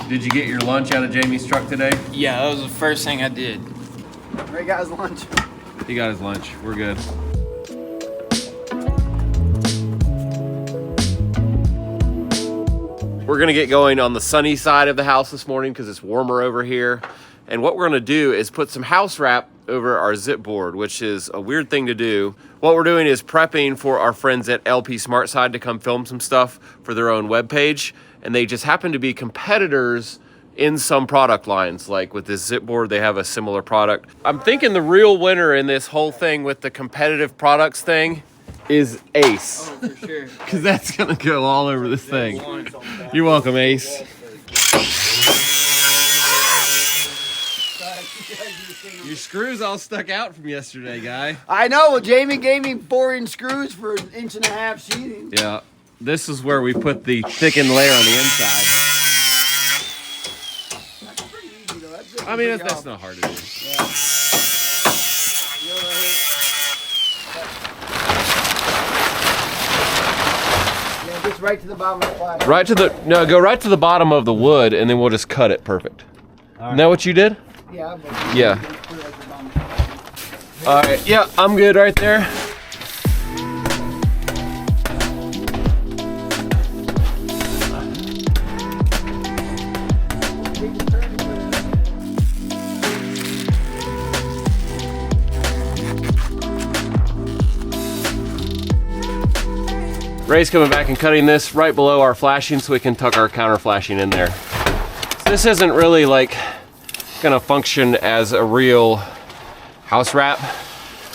Did you get your lunch out of Jamie's truck today? Yeah, that was the first thing I did. Ray got his lunch. He got his lunch. We're good. We're gonna get going on the sunny side of the house this morning because it's warmer over here. And what we're gonna do is put some house wrap over our zip board, which is a weird thing to do. What we're doing is prepping for our friends at LP SmartSide to come film some stuff for their own webpage. And they just happen to be competitors in some product lines. Like with this zip board, they have a similar product. I'm thinking the real winner in this whole thing with the competitive products thing is Ace. Oh, for sure. Because that's gonna go all over this thing. You're welcome, Ace. Your screws all stuck out from yesterday, guy. I know. Well, Jamie gave me 4-inch screws for 1.5 inch sheathing. Yeah. This is where we put the thickened layer on the inside. That's pretty easy, though. That's I mean, that's not hard to do. Yeah. Yeah, just right to the bottom of the flat. Right to the, no, go right to the bottom of the wood and then we'll just cut it perfect. Isn't that what you did? Yeah. Yeah. All right, yeah, I'm good right there. Ray's coming back and cutting this right below our flashing so we can tuck our counter flashing in there. So this isn't really like gonna function as a real house wrap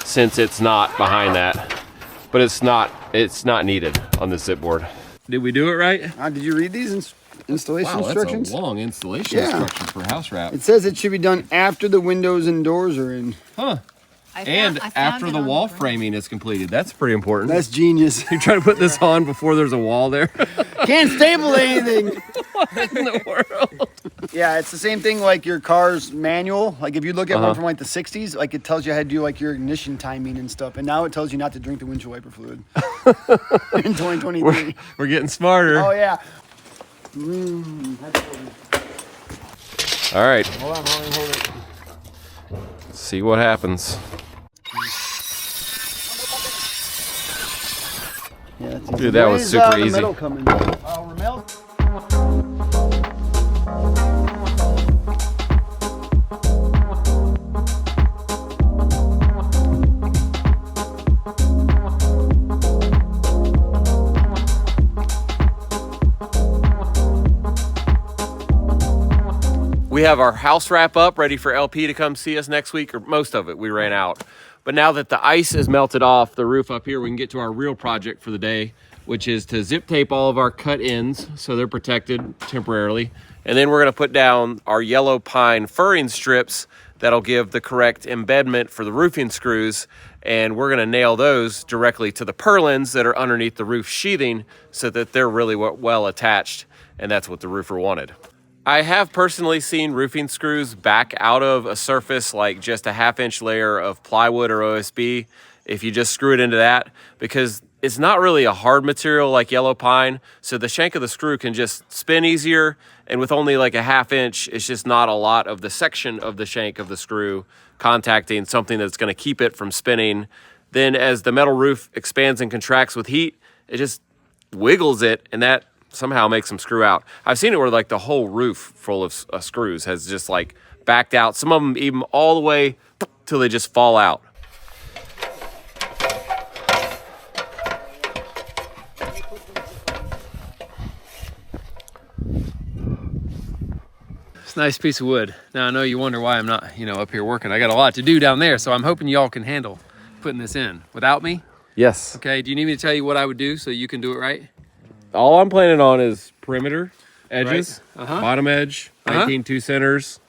since it's not behind that, but it's not needed on this zip board. Did we do it right? Did you read these installation instructions? That's a long installation instruction for house wrap. It says it should be done after the windows and doors are in. Huh. And after the wall framing is completed. That's pretty important. That's genius. You try to put this on before there's a wall there. Can't stable anything. What in the world? Yeah, it's the same thing like your car's manual. Like if you look at one from like the 60s, like it tells you how to do like your ignition timing and stuff. And now it tells you not to drink the windshield wiper fluid in 2023. We're getting smarter. Oh, yeah. All right. Hold on. Let's see what happens. Yeah, Dude, that was super easy. Metal coming? Ramel? We have our house wrap up ready for LP to come see us next week, or most of it. We ran out. But now that the ice is melted off the roof up here, we can get to our real project for the day, which is to zip tape all of our cut ends so they're protected temporarily. And then we're gonna put down our yellow pine furring strips that'll give the correct embedment for the roofing screws. And we're gonna nail those directly to the purlins that are underneath the roof sheathing so that they're really well attached. And that's what the roofer wanted. I have personally seen roofing screws back out of a surface like just a 1/2 inch layer of plywood or OSB if you just screw it into that, because it's not really a hard material like yellow pine, so the shank of the screw can just spin easier, and with only like a 1/2 inch, it's just not a lot of the section of the shank of the screw contacting something that's going to keep it from spinning. Then as the metal roof expands and contracts with heat, it just wiggles it, and that somehow makes them screw out. I've seen it where like the whole roof full of screws has just like backed out. Some of them even all the way till they just fall out. It's a nice piece of wood. Now I know you wonder why I'm not, up here working. I got a lot to do down there, so I'm hoping y'all can handle putting this in without me. Yes. Okay, do you need me to tell you what I would do so you can do it right? All I'm planning on is perimeter, edges, Right. bottom edge, 19 2 centers,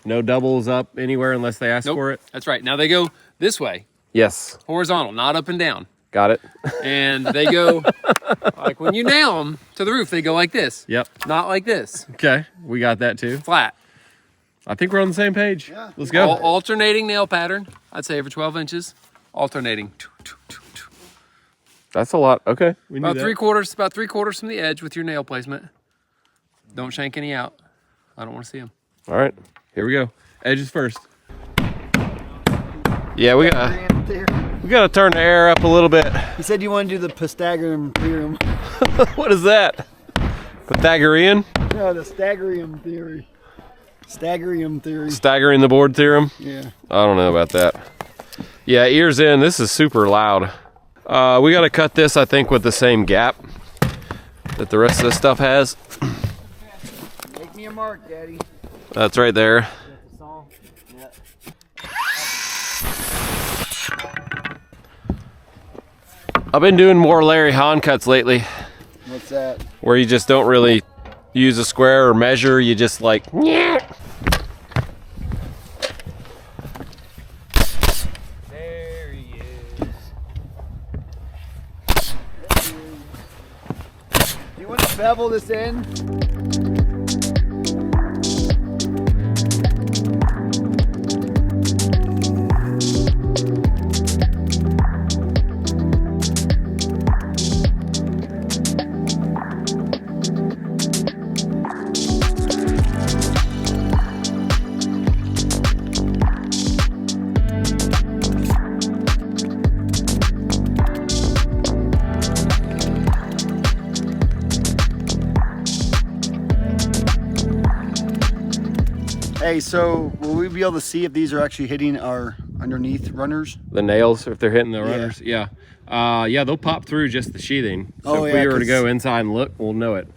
no doubles up anywhere unless they ask for it. That's right. Now they go this way, Yes, horizontal, not up and down. got it. And they go, like when you nail them to the roof, they go like this. Yep. Not like this, Okay, we got that too. flat. I think we're on the same page. Yeah. Let's go. Alternating nail pattern, I'd say every 12 inches, alternating. That's a lot. Okay, we knew About that. three quarters from the edge with your nail placement. Don't shank any out. I don't want to see them. All right, here we go. Edges first. Yeah, we gotta turn the air up a little bit. You said you want to do the Pythagorean theorem. What is that? Pythagorean? No, the Staggerium theory. Staggerium theory. Staggering the board theorem? Yeah. I don't know about that. Yeah, ears in. This is super loud. We got to cut this, I think, with the same gap that the rest of this stuff has. Make me a mark, Daddy. That's right there. I've been doing more Larry Hahn cuts lately, What's that? where you just don't really use a square or measure. You just like, yeah. There he is. Do you want to bevel this in? Hey, so will we be able to see if these are actually hitting our underneath runners? The nails, if they're hitting the runners, yeah. Yeah, they'll pop through just the sheathing. So if we were to go inside and look, we'll know it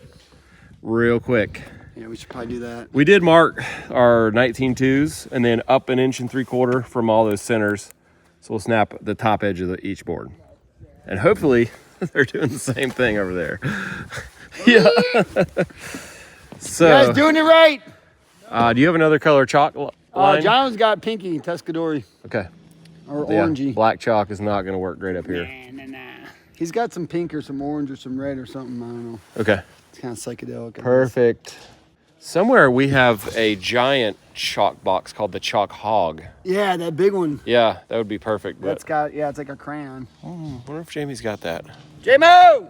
real quick. Yeah, we should probably do that. We did mark our 19.2s and then up 1 3/4 inches from all those centers. So we'll snap the top edge of each board. And hopefully they're doing the same thing over there. Yeah. So, You guys doing it right. do you have another color chalk line? John's got pinky, Tuscadori, Okay. or Yeah, orangey. black chalk is not going to work great up here. He's got some pink or some orange or some red or something. I don't know. Okay. It's kind of psychedelic. I guess. Perfect. Somewhere we have a giant chalk box called the Chalk Hog. Yeah, that big one. Yeah, that would be perfect. That's got, yeah, it's like a crayon. I wonder if Jamie's got that. J-Mo!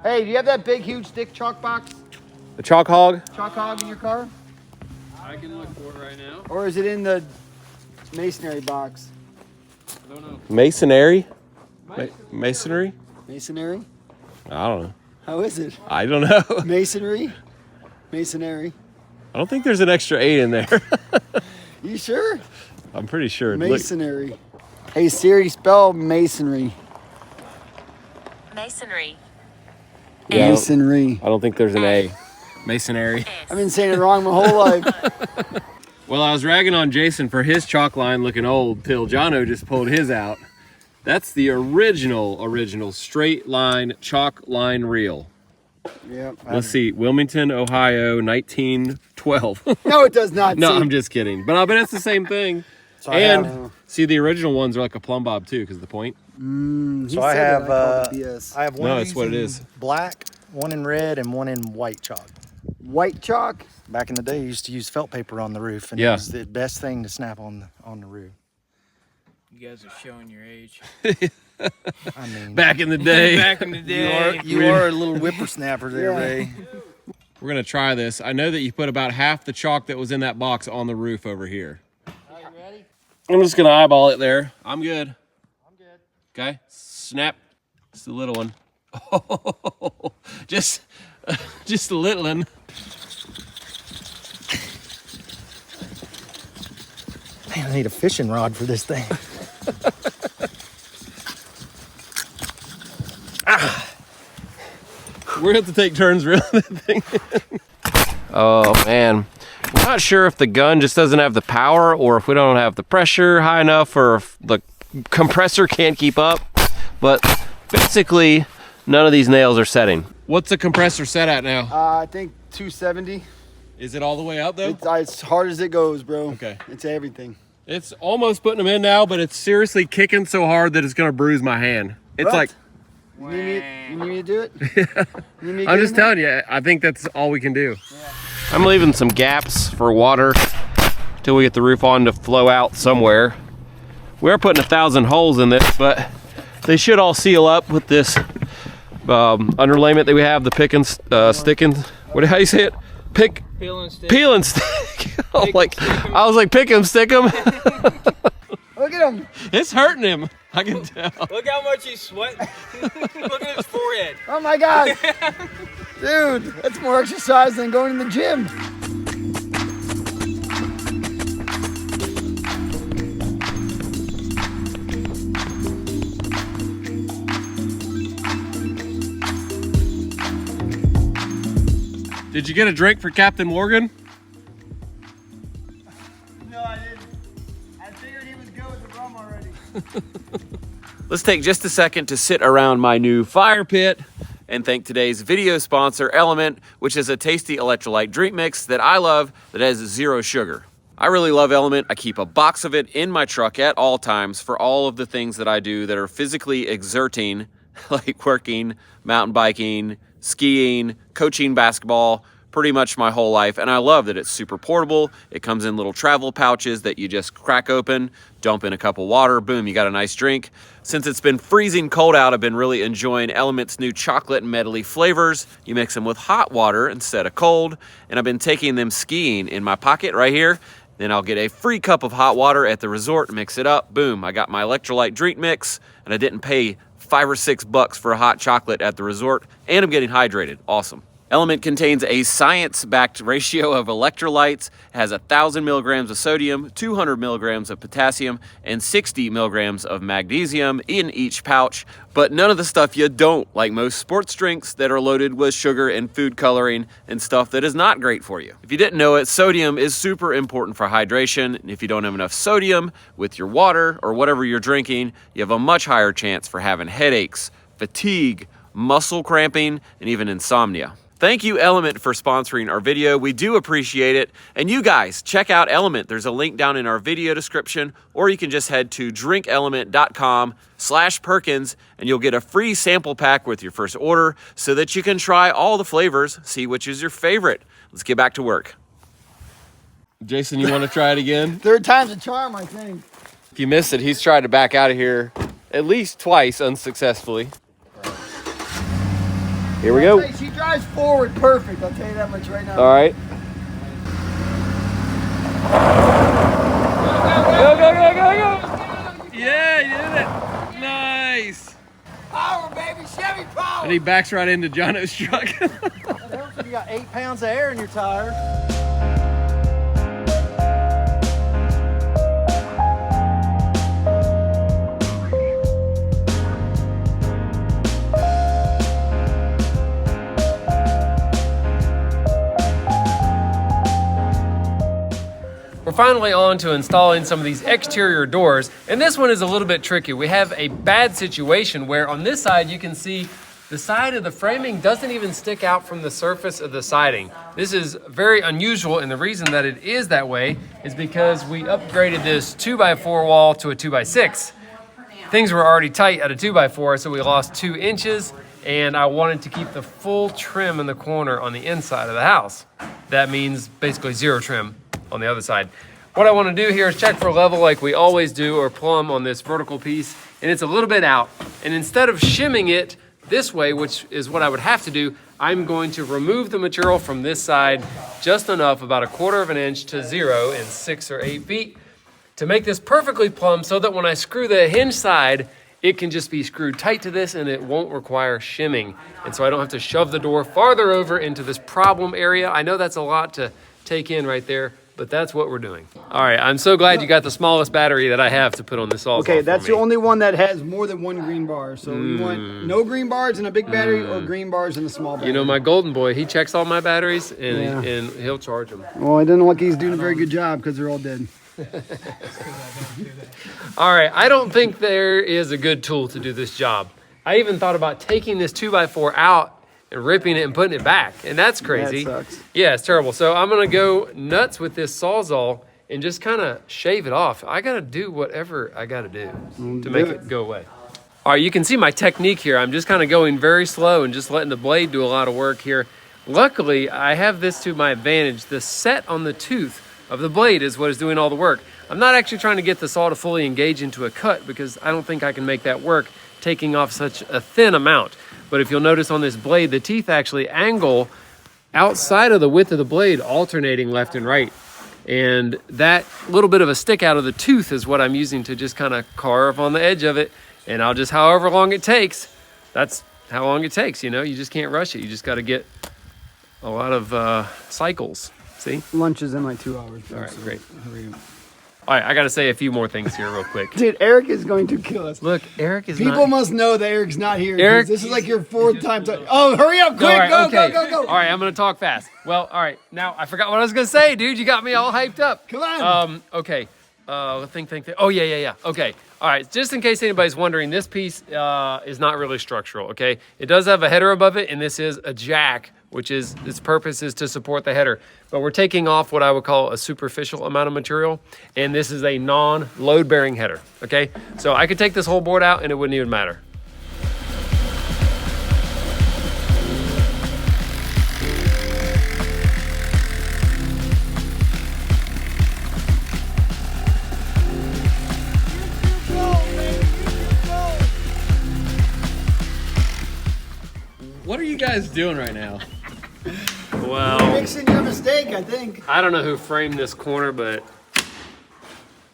Hey, do you have that big, huge, thick chalk box? The Chalk Hog? Chalk hog in your car? I can look for it right now. Or is it in the masonry box? I don't know. Masonry? Masonry? Masonry? I don't know. How is it? I don't know. Masonry? Masonry. I don't think there's an extra 8 in there. You sure? I'm pretty sure. Look, Masonry. Hey Siri, spell masonry. Masonry. yeah, Masonry. I don't think there's an A. Masonry. I've been saying it wrong my whole life. Well, I was ragging on Jason for his chalk line looking old till Jono just pulled his out. That's the original straight line chalk line reel. Yep. Let's see, Wilmington, Ohio, 1912. No, it does not. No, see. I'm just kidding. But I bet it's the same thing. So I And have- see, the original ones are like a plumb bob too, because the point. He So I said have that, I called it BS. I have one No, of that's these what it in is. black, one in red, and one in white chalk. White chalk. Back in the day, you used to use felt paper on the roof, and Yeah. it was the best thing to snap on the roof. You guys are showing your age. I mean, Back in the day. Back in the day. you are a little whippersnapper there, Yeah. Ray. We're gonna try this. I know that you put about half the chalk that was in that box on the roof over here. Are you ready? I'm just gonna eyeball it there. I'm good. I'm good. Okay, snap. It's the little one. Oh, just a little one. Man, I need a fishing rod for this thing. We're gonna have to take turns reeling that thing in. Oh man, we're not sure if the gun just doesn't have the power, or if we don't have the pressure high enough, or if the compressor can't keep up. But basically, none of these nails are setting. What's the compressor set at now? I think 270. Is it all the way up though? It's as hard as it goes, bro. Okay. It's everything. It's almost putting them in now, but it's seriously kicking so hard that it's gonna bruise my hand. It's What? like, You need me to do it? You need me to I'm get just in there? telling you, I think that's all we can do. I'm leaving some gaps for water till we get the roof on to flow out somewhere. We are putting 1,000 holes in this, but they should all seal up with this underlayment that we have, the pick and stick and, how do you say it? Pick Peel and stick. Peel and stick. Oh, Pick like, and stick 'em. I was like, pick him, stick him. Look at him. It's hurting him. I can tell. Look how much he's sweating. Look at his forehead. Oh my God. Dude, that's more exercise than going to the gym. Did you get a drink for Captain Morgan? No, I didn't. I figured he was good with the rum already. Let's take just a second to sit around my new fire pit and thank today's video sponsor, Element, which is a tasty electrolyte drink mix that I love that has 0 sugar. I really love Element. I keep a box of it in my truck at all times for all of the things that I do that are physically exerting, like working, mountain biking, skiing, coaching basketball, pretty much my whole life. And I love that it's super portable. It comes in little travel pouches that you just crack open, dump in a cup of water, boom, you got a nice drink. Since it's been freezing cold out, I've been really enjoying Element's new chocolate and medley flavors. You mix them with hot water instead of cold. And I've been taking them skiing in my pocket right here. Then I'll get a free cup of hot water at the resort, mix it up, boom, I got my electrolyte drink mix, and I didn't pay $5 or $6 for a hot chocolate at the resort, and I'm getting hydrated. Awesome. Element contains a science-backed ratio of electrolytes. It has 1,000 milligrams of sodium, 200 milligrams of potassium, and 60 milligrams of magnesium in each pouch, but none of the stuff you don't, like most sports drinks that are loaded with sugar and food coloring and stuff that is not great for you. If you didn't know it, sodium is super important for hydration, and if you don't have enough sodium with your water or whatever you're drinking, you have a much higher chance for having headaches, fatigue, muscle cramping, and even insomnia. Thank you, Element, for sponsoring our video. We do appreciate it. And you guys, check out Element. There's a link down in our video description, or you can just head to drinkelement.com/Perkins, and you'll get a free sample pack with your first order so that you can try all the flavors, see which is your favorite. Let's get back to work. Jason, you want to try it again? Third time's a charm, I think. If you missed it, he's tried to back out of here at least twice unsuccessfully. Here we go. Hey, she drives forward perfect, I'll tell you that much right now. All right. Go, go, go, go, go. Yeah, you did it. Nice. Power, baby, Chevy power. And he backs right into Jono's truck. You got 8 pounds of air in your tire. We're finally on to installing some of these exterior doors, and this one is a little bit tricky. We have a bad situation where on this side you can see the side of the framing doesn't even stick out from the surface of the siding. This is very unusual, and the reason that it is that way is because we upgraded this 2x4 wall to a 2x6. Things were already tight at a 2x4, so we lost 2 inches, and I wanted to keep the full trim in the corner on the inside of the house. That means basically 0 trim on the other side. What I want to do here is check for level like we always do, or plumb on this vertical piece, and it's a little bit out. And instead of shimming it this way, which is what I would have to do, I'm going to remove the material from this side just enough, about 1/4 of an inch to 0 in 6 or 8 feet, to make this perfectly plumb so that when I screw the hinge side, it can just be screwed tight to this and it won't require shimming. And so I don't have to shove the door farther over into this problem area. I know that's a lot to take in right there, but that's what we're doing. All right, I'm so glad you got the smallest battery that I have to put on this Sawzall. Okay, that's the only one that has more than 1 green bar. So you want no green bars in a big battery or green bars in a small battery? You know, my golden boy, he checks all my batteries and, and he'll charge them. Well, I don't know like he's doing a very good job because they're all dead. All right, I don't think there is a good tool to do this job. I even thought about taking this 2x4 out and ripping it and putting it back, and that's crazy. That sucks. Yeah, it's terrible. So I'm gonna go nuts with this Sawzall and just kind of shave it off. I gotta do whatever I gotta do to make it go away. All right, you can see my technique here. I'm just kind of going very slow and just letting the blade do a lot of work here. Luckily, I have this to my advantage. The set on the tooth of the blade is what is doing all the work. I'm not actually trying to get the saw to fully engage into a cut because I don't think I can make that work taking off such a thin amount. But if you'll notice on this blade, the teeth actually angle outside of the width of the blade alternating left and right. And that little bit of a stick out of the tooth is what I'm using to just kind of carve on the edge of it. And I'll just, however long it takes, that's how long it takes, you know? You just can't rush it. You just got to get a lot of cycles, see? Lunch is in like 2 hours. All right, great. All right, I got to say a few more things here real quick. Dude, Eric is going to kill us. Look, Eric is People not... must know that Eric's not here. Eric- This is like your 4th time. Oh, hurry up, quick, All right, go, okay. go, go, go. All right, I'm going to talk fast. Well, all right, now I forgot what I was going to say, dude. You got me all hyped up. Come on. Okay. Think. Oh, yeah. Okay. All right. Just in case anybody's wondering, this piece is not really structural, okay? It does have a header above it, and this is a jack, which is, its purpose is to support the header. But we're taking off what I would call a superficial amount of material, and this is a non-load-bearing header, okay? So I could take this whole board out, and it wouldn't even matter. What are you guys doing right now? Well, Fixing your mistake, I think. I don't know who framed this corner, but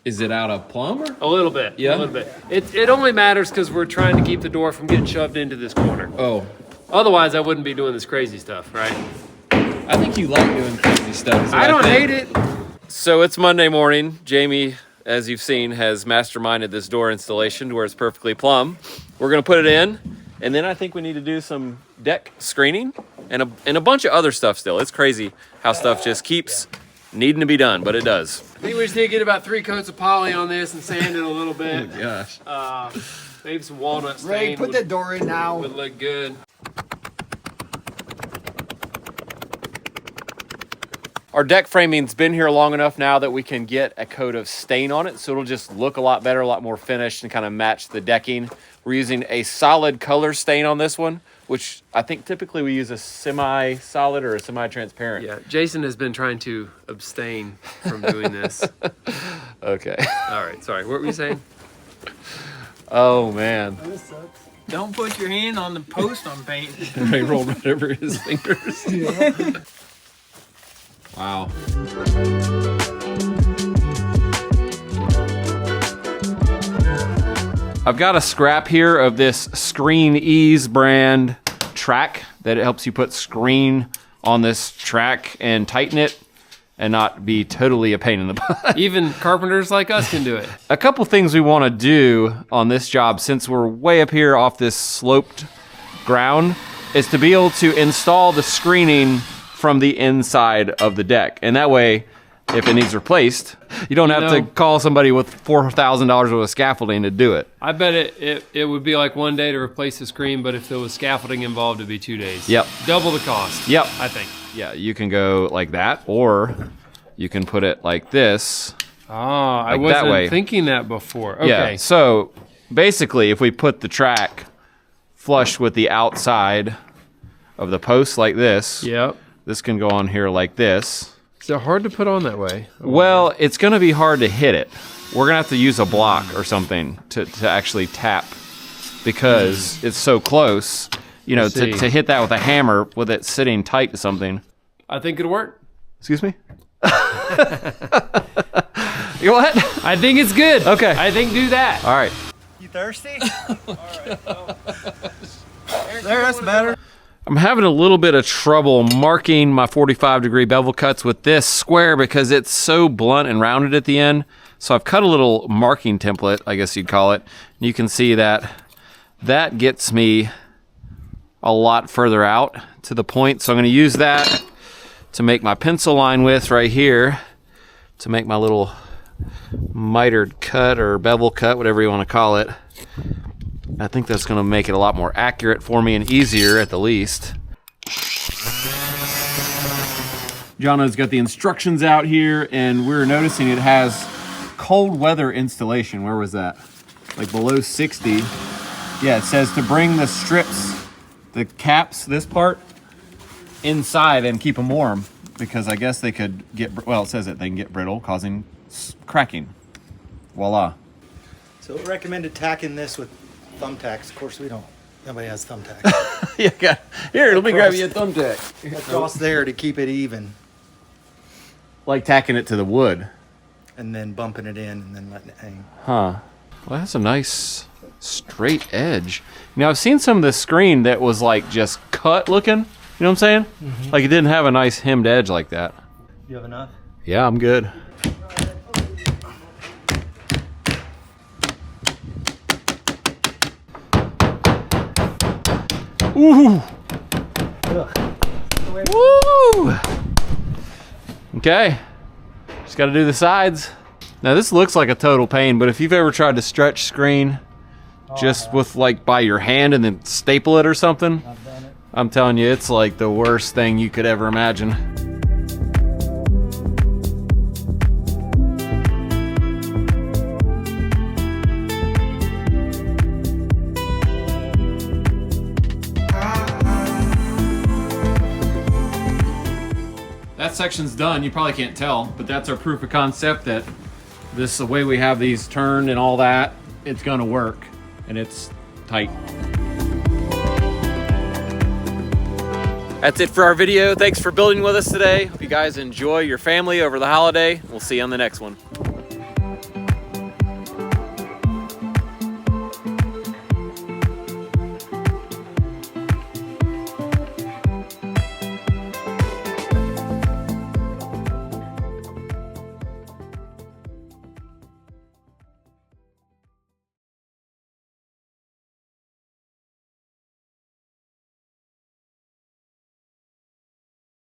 Is it out of plumb or? a little bit. Yeah? A little bit. It only matters because we're trying to keep the door from getting shoved into this corner. Oh, Otherwise, I wouldn't be doing this crazy stuff, right? I think you like doing crazy stuff. is what I don't think. hate it. So it's Monday morning. Jamie, as you've seen, has masterminded this door installation to where it's perfectly plumb. We're gonna put it in, and then I think we need to do some deck screening and a bunch of other stuff still. It's crazy how stuff just keeps needing to be done, but it does. I think we just need to get about 3 coats of poly on this and sand it a little bit. Gosh. Maybe some walnut Ray, stain put that door in now. would look good. Our deck framing's been here long enough now that we can get a coat of stain on it, so it'll just look a lot better, a lot more finished, and kind of match the decking. We're using a solid color stain on this one, which I think typically we use a semi-solid or a semi-transparent. Yeah, Jason has been trying to abstain from doing this. Okay. All right, sorry. What were you saying? Oh, man. Don't put your hand on the post on paint. Ray rolled right over his fingers. Wow. I've got a scrap here of this Screen Ease brand track that it helps you put screen on this track and tighten it and not be totally a pain in the butt. Even carpenters like us can do it. A couple things we want to do on this job, since we're way up here off this sloped ground, is to be able to install the screening from the inside of the deck. And that way, if it needs replaced, you don't have to call somebody with $4,000 worth of scaffolding to do it. I bet it would be like 1 day to replace the screen, but if there was scaffolding involved, it'd be 2 days. Yep. Double the cost. Yep. I think. Yeah, you can go like that, or you can put it like this. Oh, I Like that way. wasn't thinking that before. Okay. Yeah, so basically, if we put the track flush with the outside of the post like this, Yep. this can go on here like this. Is it hard to put on that way? Well, it's going to be hard to hit it. We're going to have to use a block or something to actually tap because it's so close. You know, see. to hit that with a hammer with it sitting tight to something. I think it'll work. Excuse me? You what? I think it's good. Okay. I think do that. All right. You thirsty? There, that's better. I'm having a little bit of trouble marking my 45-degree bevel cuts with this square because it's so blunt and rounded at the end. So I've cut a little marking template, I guess you'd call it. And you can see that that gets me a lot further out to the point. So I'm going to use that to make my pencil line with right here to make my little mitered cut or bevel cut, whatever you want to call it. I think that's going to make it a lot more accurate for me and easier at the least. Jono's got the instructions out here, and we're noticing it has cold weather installation. Where was that? Like below 60. Yeah, it says to bring the strips, the caps, this part, inside and keep them warm, because I guess they could get, well, it says that they can get brittle, causing cracking. Voila. So recommended tacking this with thumbtacks. Of course, we don't Nobody has thumbtacks. Yeah, here, let me grab you a thumbtack. Across there to keep it even, Like tacking it to the wood. and then bumping it in, and then letting it hang. Huh. Well, that's a nice straight edge. Now, I've seen some of this screen that was like just cut looking. You know what I'm saying? Like it didn't have a nice hemmed edge like that. You have enough? Yeah, I'm good. Ooh. Woo. Okay. Just got to do the sides. Now this looks like a total pain, but if you've ever tried to stretch screen just with like by your hand and then staple it or something, I've done it. I'm telling you, it's like the worst thing you could ever imagine. That section's done. You probably can't tell, but that's our proof of concept that this, the way we have these turned and all that, it's gonna work, and it's tight. That's it for our video. Thanks for building with us today. Hope you guys enjoy your family over the holiday. We'll see you on the next one.